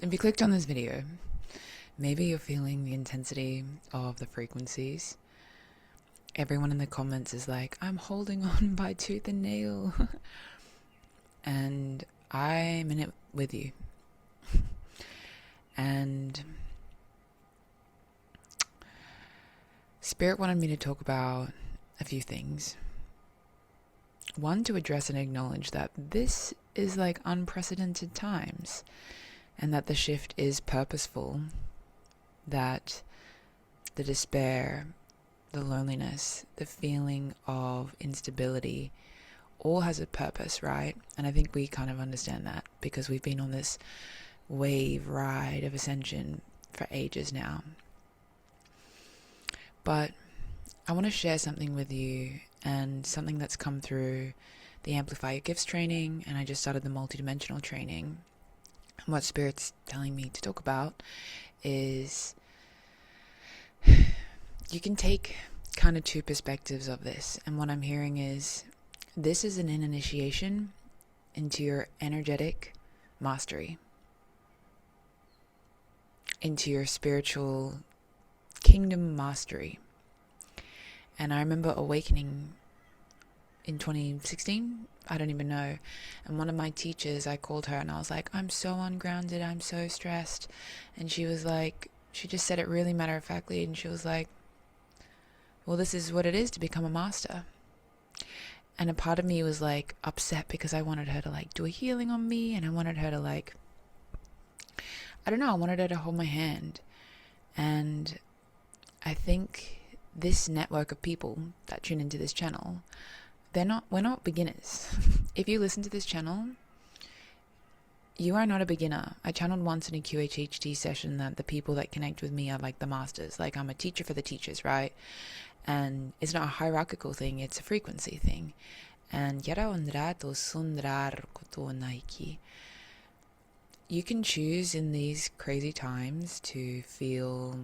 If you clicked on this video, maybe you're feeling the intensity of the frequencies. Everyone in the comments is like, I'm holding on by tooth and nail. And I'm in it with you. And Spirit wanted me to talk about a few things. One, to address and acknowledge that this is like unprecedented times and that the shift is purposeful, that the despair, the loneliness, the feeling of instability all has a purpose, right? And I think we kind of understand that because we've been on this wave ride of ascension for ages now. But I want to share something with you, and something that's come through the Amplify Your Gifts training, and I just started the Multidimensional training. And what Spirit's telling me to talk about is you can take kind of two perspectives of this. And what I'm hearing is this is an initiation into your energetic mastery, into your spiritual kingdom mastery. And I remember awakening in 2016, I don't even know. And one of my teachers, I called her and I was like, I'm so ungrounded, I'm so stressed. And she was like, she just said it really matter-of-factly, and she was like, well, this is what it is to become a master. And a part of me was like upset because I wanted her to like do a healing on me, and I wanted her to like, I don't know, I wanted her to hold my hand. And I think this network of people that tune into this channel, we're not beginners. If you listen to this channel, you are not a beginner. I channeled once in a QHHT session that the people that connect with me are like the masters. Like, I'm a teacher for the teachers, right? And it's not a hierarchical thing, it's a frequency thing. And you can choose in these crazy times to feel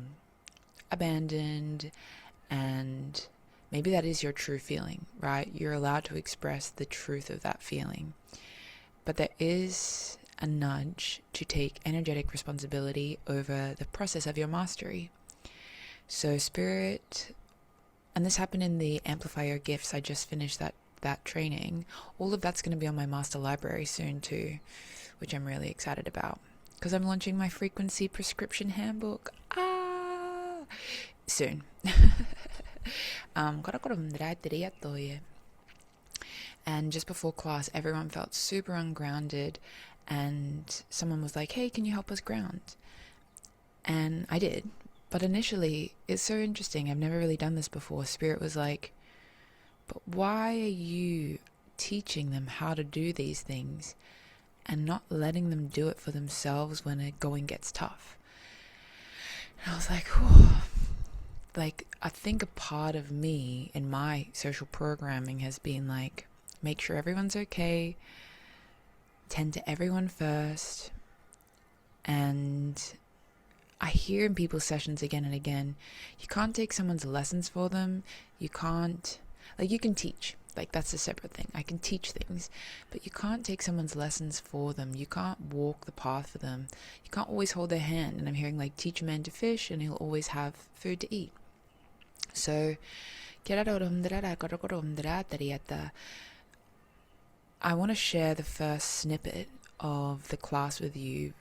abandoned, and maybe that is your true feeling, right? You're allowed to express the truth of that feeling. But there is a nudge to take energetic responsibility over the process of your mastery. So Spirit, and this happened in the Amplify Your Gifts, I just finished that training. All of that's going to be on my master library soon too, which I'm really excited about, because I'm launching my frequency prescription handbook soon. And just before class, everyone felt super ungrounded, and someone was like, hey, can you help us ground? And I did. But initially, it's so interesting, I've never really done this before. Spirit was like, but why are you teaching them how to do these things and not letting them do it for themselves when it going gets tough? And I was like, whew. Like, I think a part of me in my social programming has been like, make sure everyone's okay, tend to everyone first. And I hear in people's sessions again and again, you can't take someone's lessons for them. You can't, like, you can teach, like, that's a separate thing. I can teach things, but you can't take someone's lessons for them. You can't walk the path for them. You can't always hold their hand. And I'm hearing like, teach a man to fish and he'll always have food to eat. So I want to share the first snippet of the class with you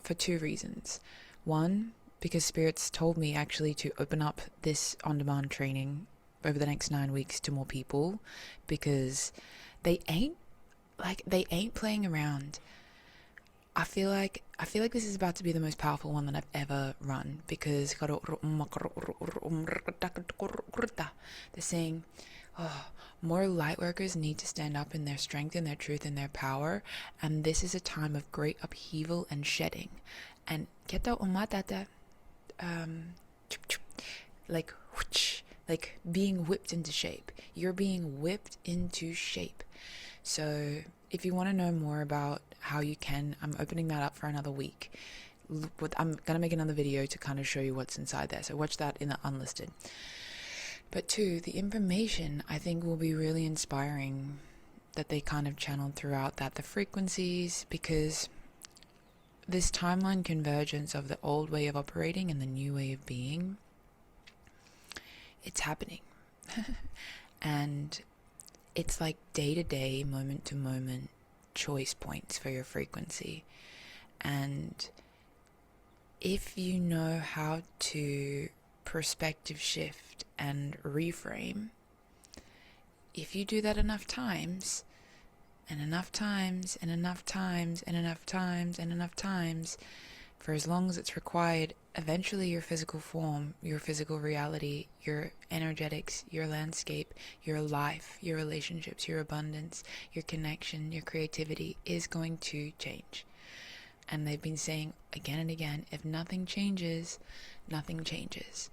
for two reasons. One, because Spirit's told me actually to open up this on-demand training over the next 9 weeks to more people, because they ain't playing around. I feel like this is about to be the most powerful one that I've ever run, because they're saying, oh, more light workers need to stand up in their strength and their truth and their power, and this is a time of great upheaval and shedding. And like being whipped into shape. You're being whipped into shape. So if you want to know more about how you can, I'm opening that up for another week. I'm going to make another video to kind of show you what's inside there. So watch that in the unlisted. But two, the information I think will be really inspiring that they kind of channeled throughout that, the frequencies, because this timeline convergence of the old way of operating and the new way of being, it's happening. And it's like day to day, moment to moment choice points for your frequency. And if you know how to perspective shift and reframe, if you do that enough times, and enough times, and enough times, and enough times, and enough times, for as long as it's required, eventually your physical form, your physical reality, your energetics, your landscape, your life, your relationships, your abundance, your connection, your creativity is going to change. And they've been saying again and again, if nothing changes, nothing changes.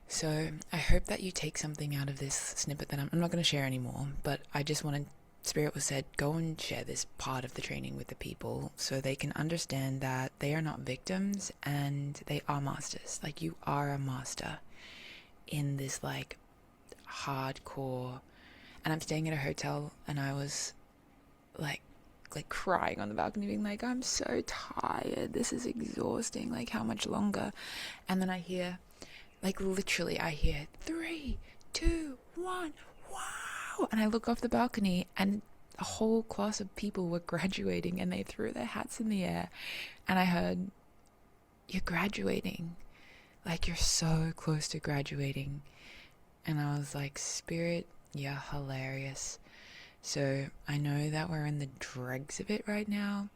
So I hope that you take something out of this snippet that I'm not going to share anymore, but I just wanted, Spirit was said, go and share this part of the training with the people so they can understand that they are not victims and they are masters. Like, you are a master in this like hardcore. And I'm staying at a hotel and I was like crying on the balcony being like, I'm so tired, this is exhausting, like how much longer? And then I hear, like literally I hear 3, 2, 1, wow, and I look off the balcony and a whole class of people were graduating and they threw their hats in the air, and I heard, you're graduating, like you're so close to graduating. And I was like, Spirit, you're hilarious. So I know that we're in the dregs of it right now,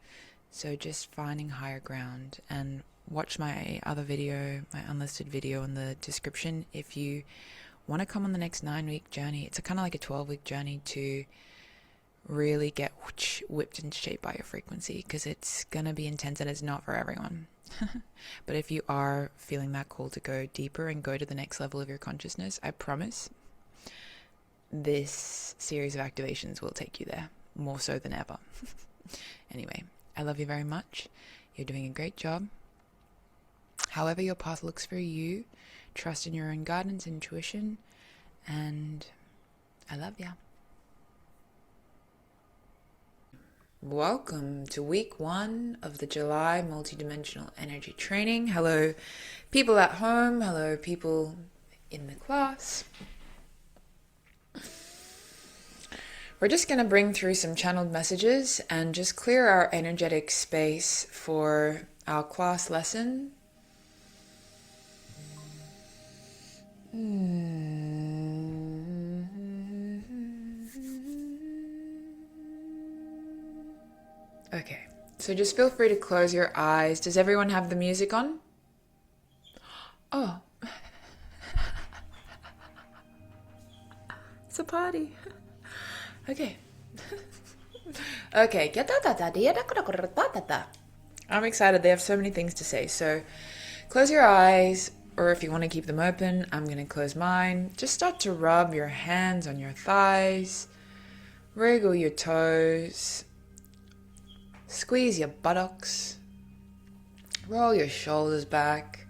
so just finding higher ground. And watch my other video, my unlisted video in the description if you want to come on the next 9-week journey. It's kind of like a 12-week journey to really get whipped into shape by your frequency, because it's going to be intense and it's not for everyone. But if you are feeling that call to go deeper and go to the next level of your consciousness, I promise this series of activations will take you there, more so than ever. Anyway, I love you very much. You're doing a great job. However your path looks for you, trust in your own guidance, intuition, and I love ya. Welcome to week 1 of the July Multidimensional Energy Training. Hello, people at home. Hello, people in the class. We're just going to bring through some channeled messages and just clear our energetic space for our class lesson. Okay, so just feel free to close your eyes. Does everyone have the music on? Oh. It's a party. Okay. Okay. I'm excited. They have so many things to say. So close your eyes, or if you want to keep them open, I'm going to close mine. Just start to rub your hands on your thighs. Wriggle your toes. Squeeze your buttocks. Roll your shoulders back.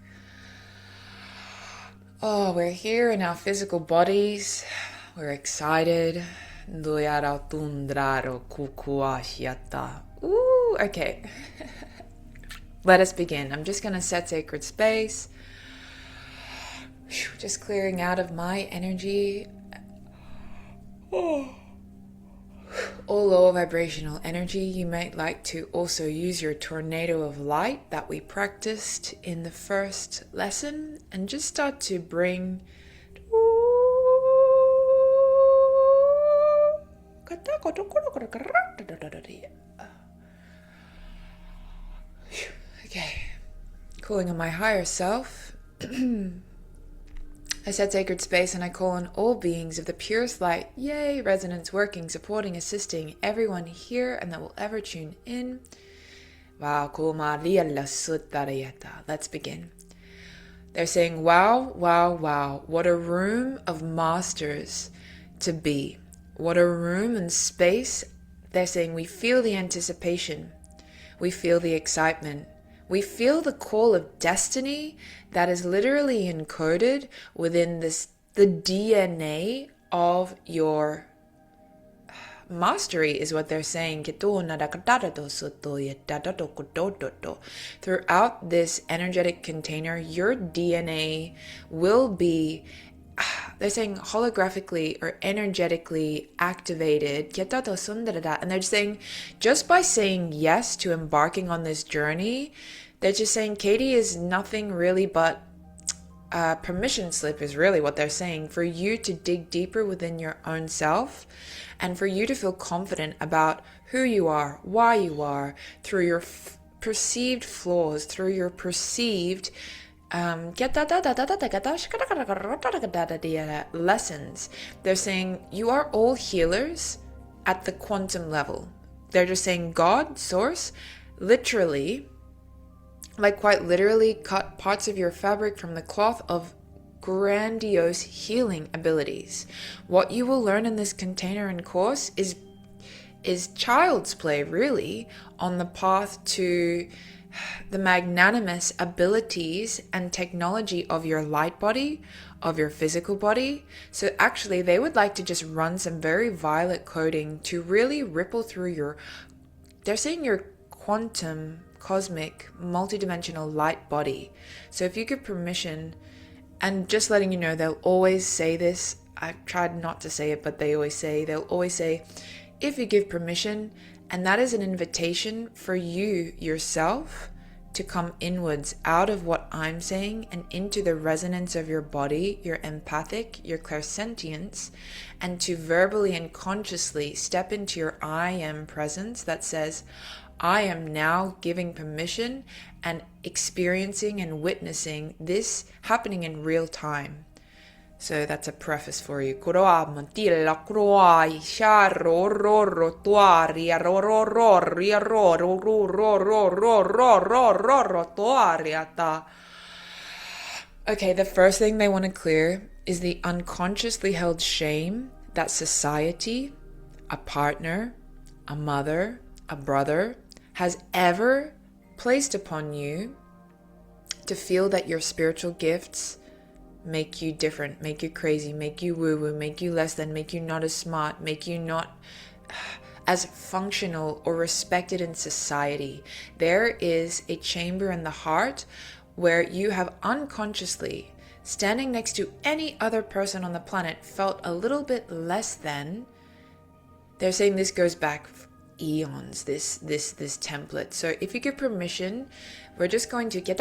Oh, we're here in our physical bodies. We're excited. Ooh, okay. Let us begin. I'm just going to set sacred space. Just clearing out of my energy. All low vibrational energy. You might like to also use your tornado of light that we practiced in the first lesson and just start to bring okay, calling on my higher self. I set sacred space and I call on all beings of the purest light, yay, resonance, working, supporting, assisting everyone here and that will ever tune in. Let's begin. They're saying, wow, wow, wow, what a room of masters to be. What a room and space. They're saying we feel the anticipation. We feel the excitement. We feel the call of destiny that is literally encoded within the DNA of your mastery is what they're saying. Throughout this energetic container, your DNA will be, they're saying, holographically or energetically activated. And they're saying, just by saying yes to embarking on this journey, they're just saying Katie is nothing really but permission slip is really what they're saying, for you to dig deeper within your own self and for you to feel confident about who you are, why you are, through your perceived flaws, through your perceived lessons. They're saying you are all healers at the quantum level. They're just saying God, source, literally, like quite literally, cut parts of your fabric from the cloth of grandiose healing abilities. What you will learn in this container and course is child's play, really, on the path to the magnanimous abilities and technology of your light body, of your physical body. So actually, they would like to just run some very violet coding to really ripple through they're saying your quantum, cosmic, multidimensional light body. So if you give permission, and just letting you know, they'll always say this. I've tried not to say it, but they'll always say, if you give permission, and that is an invitation for you yourself to come inwards out of what I'm saying and into the resonance of your body, your empathic, your clairsentience, and to verbally and consciously step into your I am presence that says, I am now giving permission and experiencing and witnessing this happening in real time. So that's a preface for you. Okay, the first thing they want to clear is the unconsciously held shame that society, a partner, a mother, a brother, has ever placed upon you to feel that your spiritual gifts make you different, make you crazy, make you woo-woo, make you less than, make you not as smart, make you not as functional or respected in society. There is a chamber in the heart where you have unconsciously, standing next to any other person on the planet, felt a little bit less than. They're saying this goes back eons, this template. So if you give permission, we're just going to get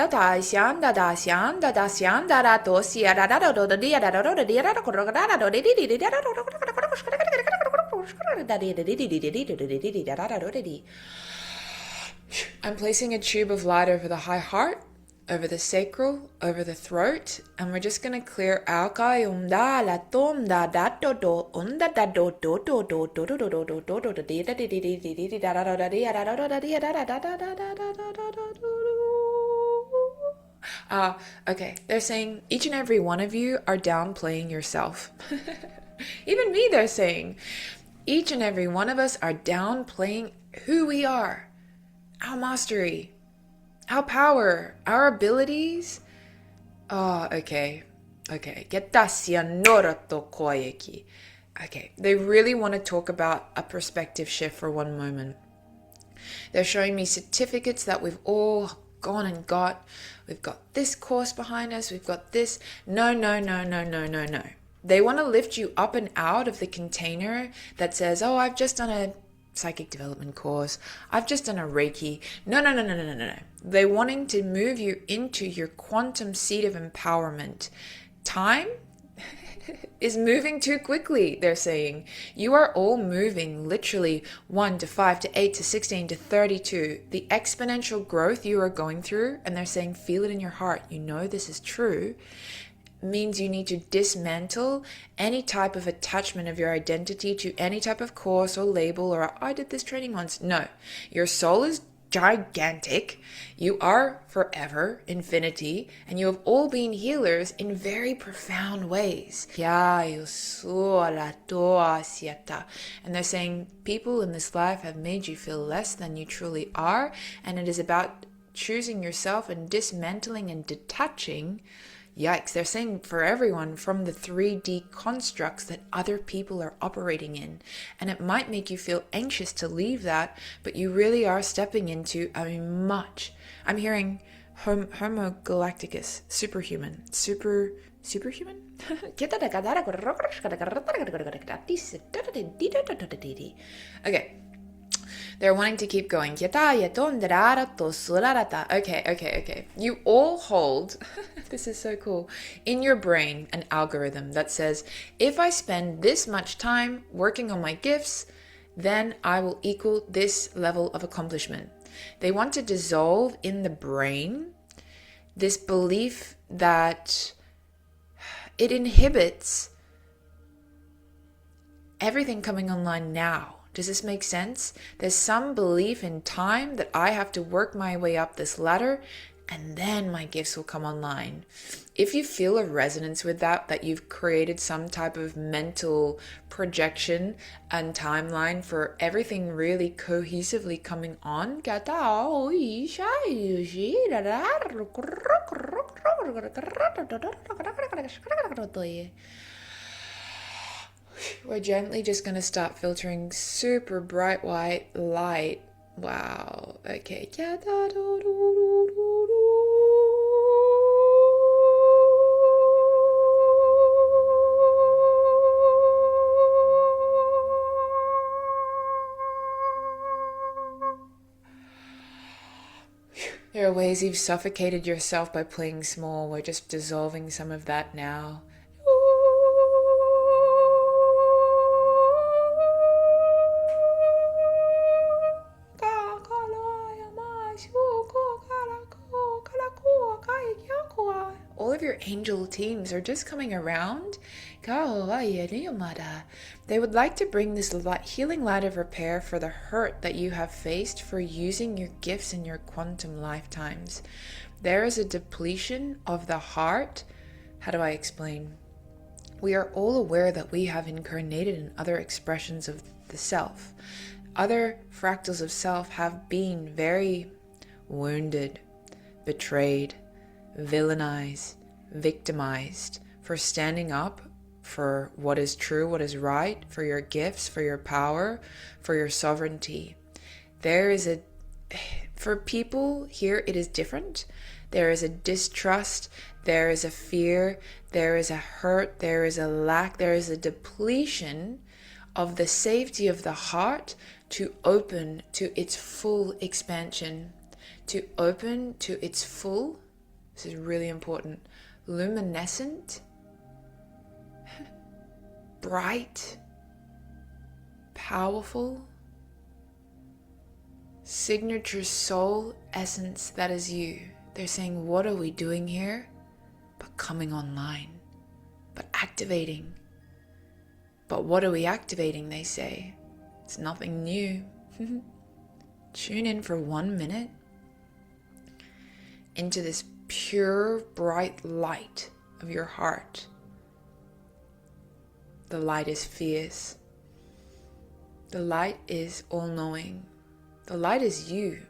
I'm placing a tube of light over the high heart, over the sacral, over the throat, and we're just going to clear out. Okay, they're saying each and every one of you are downplaying yourself. Even me, they're saying. Each and every one of us are downplaying who we are, our mastery, our power, our abilities. Okay. Okay, they really want to talk about a perspective shift for one moment. They're showing me certificates that we've all gone and got. We've got this course behind us. We've got this. No. They want to lift you up and out of the container that says, oh, I've just done a psychic development course. I've just done a Reiki. No. They're wanting to move you into your quantum seat of empowerment. Time is moving too quickly, they're saying. You are all moving literally 1 to 5 to 8 to 16 to 32. The exponential growth you are going through, and they're saying feel it in your heart. You know this is true. Means you need to dismantle any type of attachment of your identity to any type of course or label or I did this training once. No, your soul is gigantic. You are forever infinity, and you have all been healers in very profound ways. And they're saying people in this life have made you feel less than you truly are, and it is about choosing yourself and dismantling and detaching Yikes, they're saying for everyone from the 3D constructs that other people are operating in. And it might make you feel anxious to leave that, but you really are stepping into I'm hearing Homo Galacticus, superhuman. Superhuman? Okay. They're wanting to keep going. Okay. You all hold, this is so cool, in your brain an algorithm that says, if I spend this much time working on my gifts, then I will equal this level of accomplishment. They want to dissolve in the brain this belief that it inhibits everything coming online now. Does this make sense? There's some belief in time that I have to work my way up this ladder and then my gifts will come online. If you feel a resonance with that you've created some type of mental projection and timeline for everything really cohesively coming on, we're gently just going to start filtering super bright white light. Wow. Okay. There are ways you've suffocated yourself by playing small. We're just dissolving some of that now. All of your angel teams are just coming around. They would like to bring this healing light of repair for the hurt that you have faced for using your gifts in your quantum lifetimes. There is a depletion of the heart. How do I explain? We are all aware that we have incarnated in other expressions of the self. Other fractals of self have been very wounded, betrayed, villainized, victimized for standing up for what is true, what is right, for your gifts, for your power, for your sovereignty. For people here, it is different. There is a distrust, there is a fear, there is a hurt, there is a lack, there is a depletion of the safety of the heart to open to its full expansion, to open to its full, this is really important, luminescent, bright, powerful, signature soul essence that is you. They're saying, what are we doing here? But coming online, but activating. But what are we activating, they say? It's nothing new. Tune in for 1 minute into this pure, bright light of your heart. The light is fierce. The light is all-knowing. The light is you.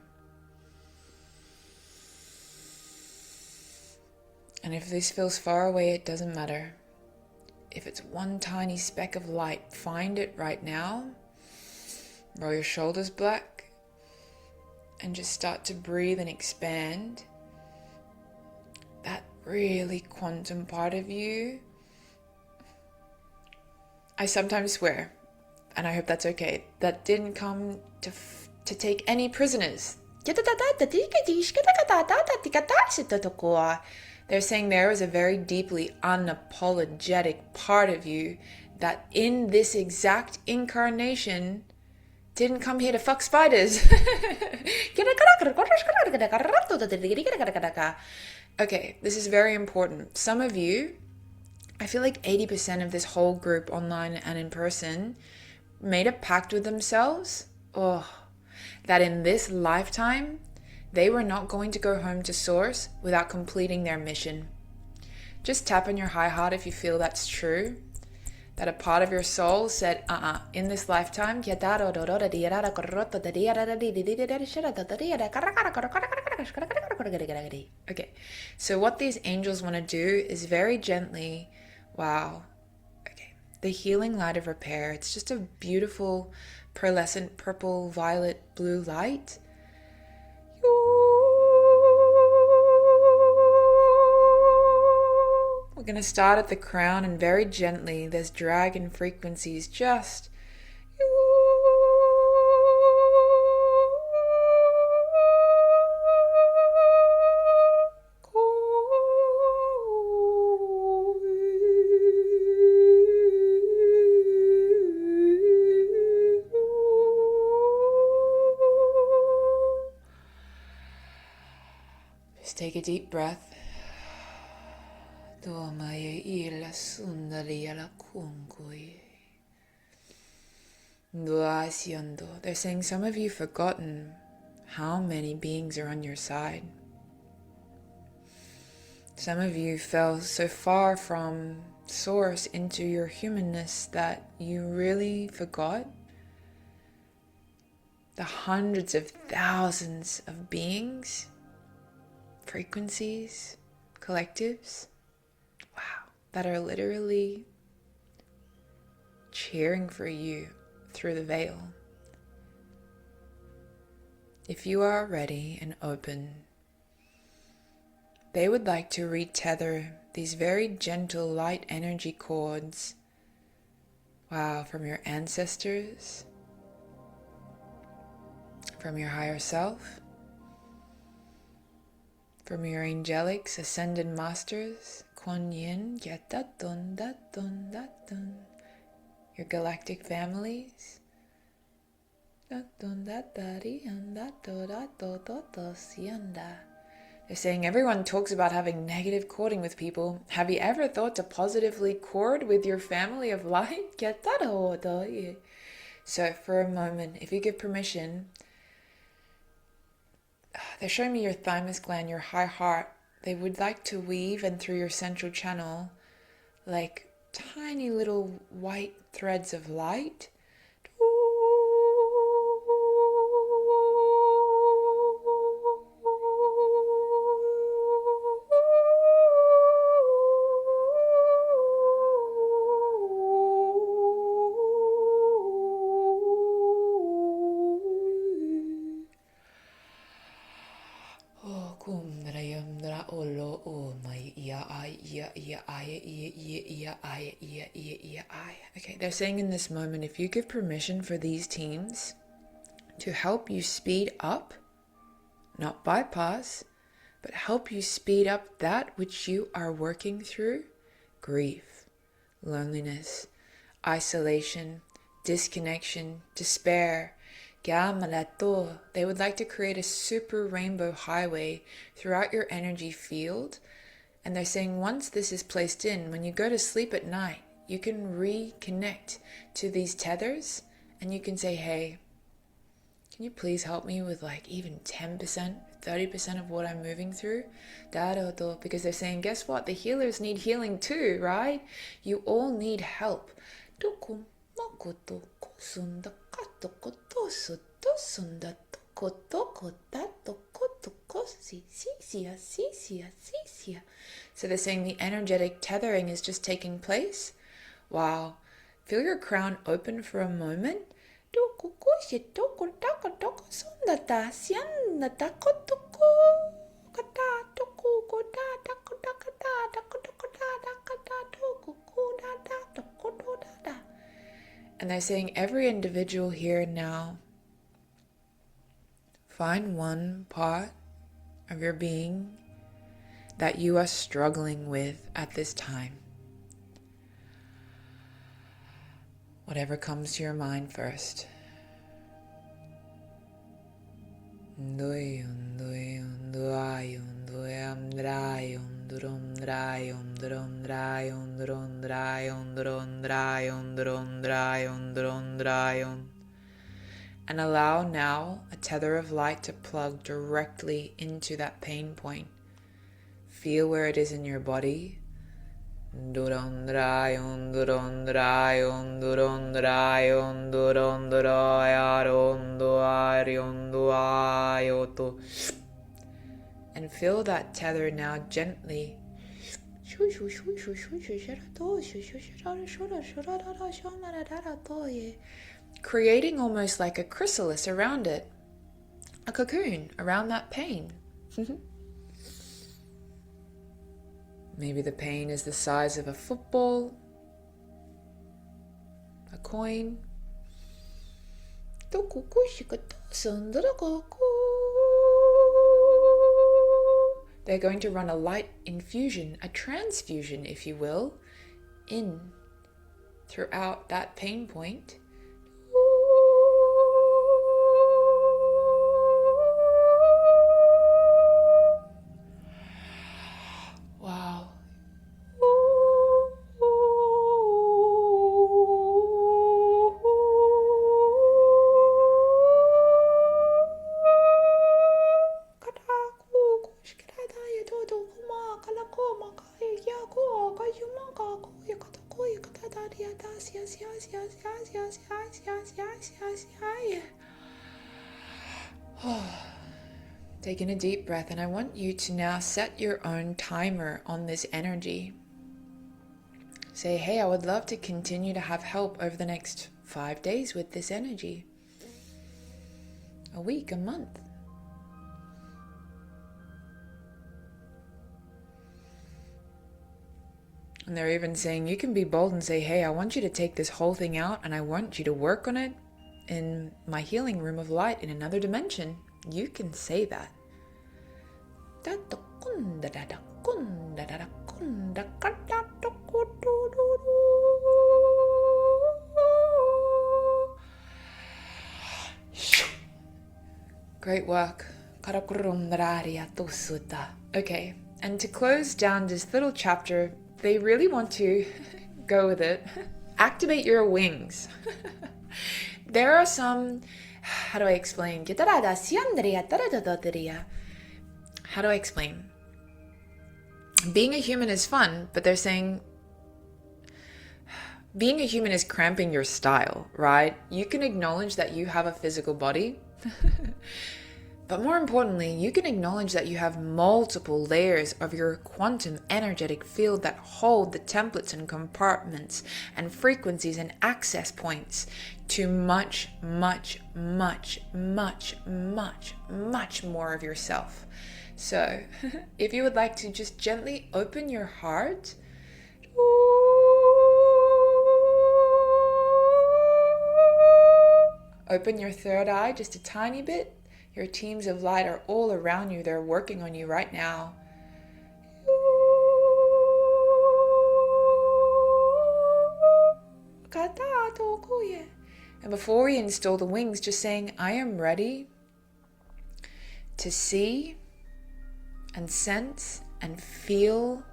And if this feels far away, it doesn't matter. If it's one tiny speck of light, find it right now. Roll your shoulders back and just start to breathe and expand. That really quantum part of you. I sometimes swear, and I hope that's okay, that didn't come to take any prisoners. They're saying there is a very deeply unapologetic part of you that in this exact incarnation didn't come here to fuck spiders. Okay, this is very important. Some of you, I feel like 80% of this whole group online and in person made a pact with themselves, that in this lifetime, they were not going to go home to source without completing their mission. Just tap on your high heart if you feel that's true. that a part of your soul said, in this lifetime, okay, so what these angels want to do is very gently, the healing light of repair. It's just a beautiful pearlescent purple, violet, blue light. We're going to start at the crown, and very gently, there's dragon frequencies just take a deep breath. They're saying some of you forgotten how many beings are on your side. Some of you fell so far from source into your humanness that you really forgot the hundreds of thousands of beings, frequencies, collectives, that are literally cheering for you through the veil. If you are ready and open, they would like to retether these very gentle light energy cords, from your ancestors, from your higher self, from your angelics, ascended masters, Kuan Yin, your galactic families. They're saying everyone talks about having negative cording with people. Have you ever thought to positively cord with your family of light? So for a moment, if you give permission, they're showing me your thymus gland, your high heart. They would like to weave in through your central channel like tiny little white threads of light. Okay, they're saying in this moment, if you give permission for these teams to help you speed up, not bypass, but help you speed up that which you are working through, grief, loneliness, isolation, disconnection, despair, they would like to create a super rainbow highway throughout your energy field. And they're saying once this is placed in, when you go to sleep at night, you can reconnect to these tethers and you can say, hey, can you please help me with like even 10%, 30% of what I'm moving through? Because they're saying, guess what? The healers need healing too, right? You all need help. So they're saying the energetic tethering is just taking place. Wow. Feel your crown open for a moment. And they're saying every individual here now, find one part of your being that you are struggling with at this time. Whatever comes to your mind first. And allow now a tether of light to plug directly into that pain point. Feel where it is in your body. Durondrayon, durondrayon, durondrayon, durondrayon, duayon, duayoto. And feel that tether now gently creating almost like a chrysalis around it, a cocoon around that pain. Maybe the pain is the size of a football, a coin. They're going to run a light infusion, a transfusion, if you will, in throughout that pain point. Wow. Take in a deep breath, and I want you to now set your own timer on this energy. Say, hey, I would love to continue to have help over the next 5 days with this energy. A week, a month. And they're even saying you can be bold and say, hey, I want you to take this whole thing out and I want you to work on it in my healing room of light in another dimension. You can say that. Great work. Okay, and to close down this little chapter, they really want to go with it. Activate your wings. There are some, how do I explain? How do I explain? Being a human is fun, but they're saying being a human is cramping your style, right? You can acknowledge that you have a physical body, but more importantly, you can acknowledge that you have multiple layers of your quantum energetic field that hold the templates and compartments and frequencies and access points to much, much, much, much, much, much more of yourself. So, if you would like to just gently open your heart, open your third eye just a tiny bit. Your teams of light are all around you. They're working on you right now. And before we install the wings, just saying, I am ready to see and sense and feel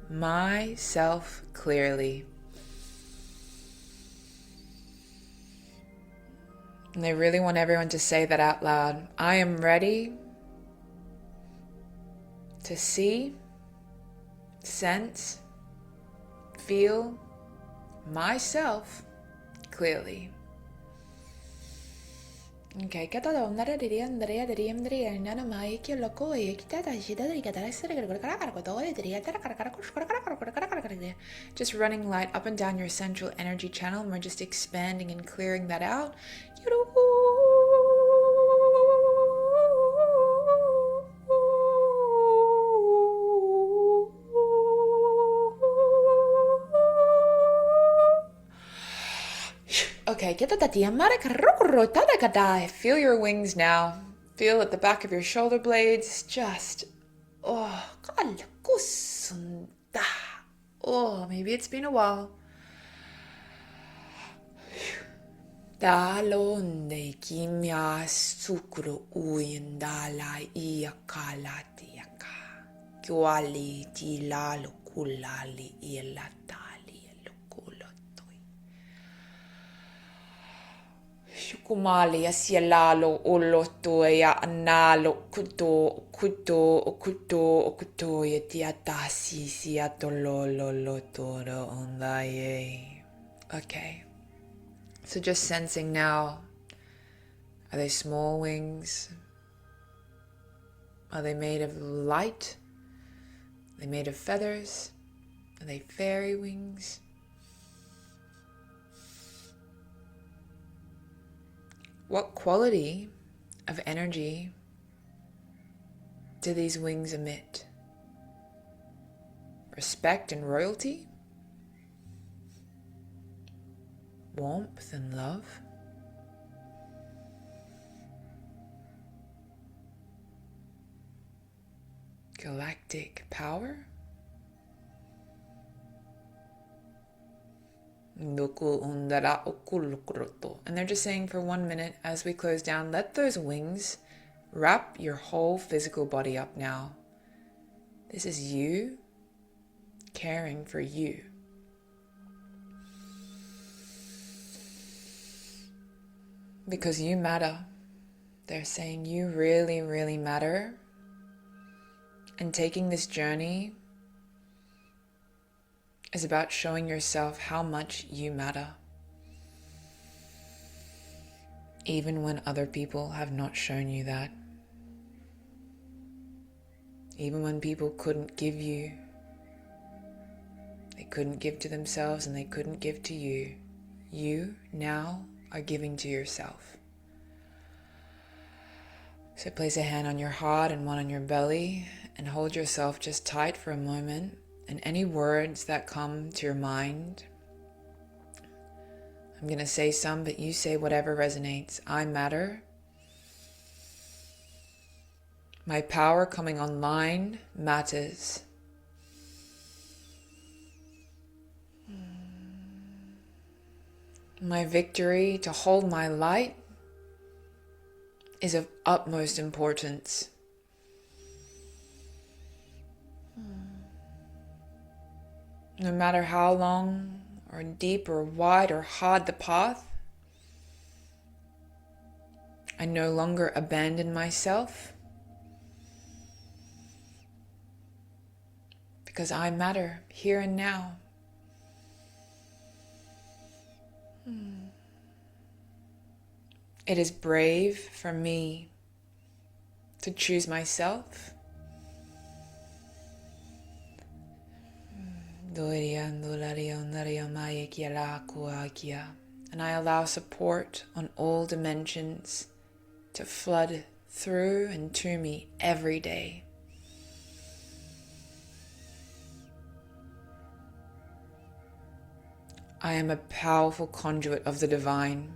myself clearly. And they really want everyone to say that out loud. I am ready to see, sense, feel myself clearly. Okay, just running light up and down your central energy channel, and we're just expanding and clearing that out. Okay, feel your wings now. Feel at the back of your shoulder blades. Just, maybe it's been a while. Dalonde kimya sukru uyendala iakalatiaka. Kuali tilalo kulali ilatali. Shukumali asialalo oloto ya analo kuto yetiatasi siatololotoro ondaye. Okay. So just sensing now, are they small wings? Are they made of light? Are they made of feathers? Are they fairy wings? What quality of energy do these wings emit? Respect and royalty? Warmth and love? Galactic power? And they're just saying for 1 minute as we close down, let those wings wrap your whole physical body up now. This is you caring for you. Because you matter. They're saying you really, really matter. And taking this journey is about showing yourself how much you matter. Even when other people have not shown you that. Even when people couldn't give you. They couldn't give to themselves and they couldn't give to you. You now are giving to yourself. So place a hand on your heart and one on your belly and hold yourself just tight for a moment. And any words that come to your mind, I'm going to say some, but you say whatever resonates. I matter. My power coming online matters. My victory to hold my light is of utmost importance. No matter how long or deep or wide or hard the path, I no longer abandon myself because I matter here and now. It is brave for me to choose myself. And I allow support on all dimensions to flood through and to me every day. I am a powerful conduit of the divine.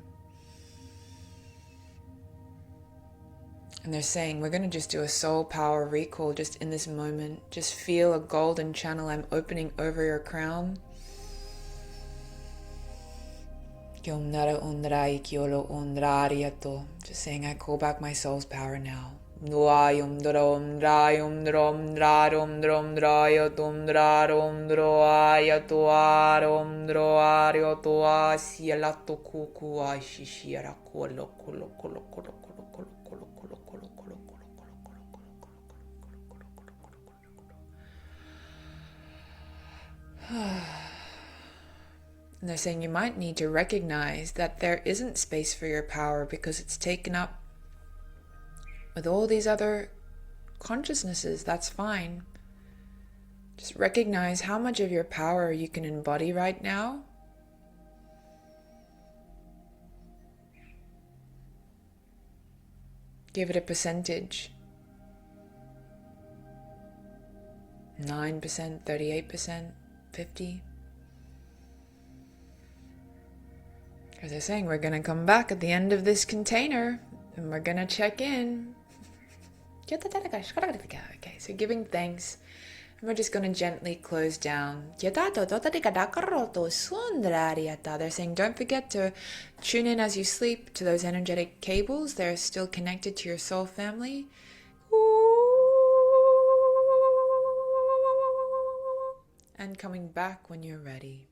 And they're saying, we're going to just do a soul power recall just in this moment. Just feel a golden channel I'm opening over your crown. Just saying, I call back my soul's power now. And they're saying you might need to recognize that there isn't space for your power because it's taken up with all these other consciousnesses. That's fine. Just recognize how much of your power you can embody right now. Give it a percentage. 9%, 38%, 50%. Because they're saying we're going to come back at the end of this container and we're going to check in. Okay, so giving thanks. And we're just going to gently close down. They're saying don't forget to tune in as you sleep to those energetic cables. They're still connected to your soul family. And coming back when you're ready.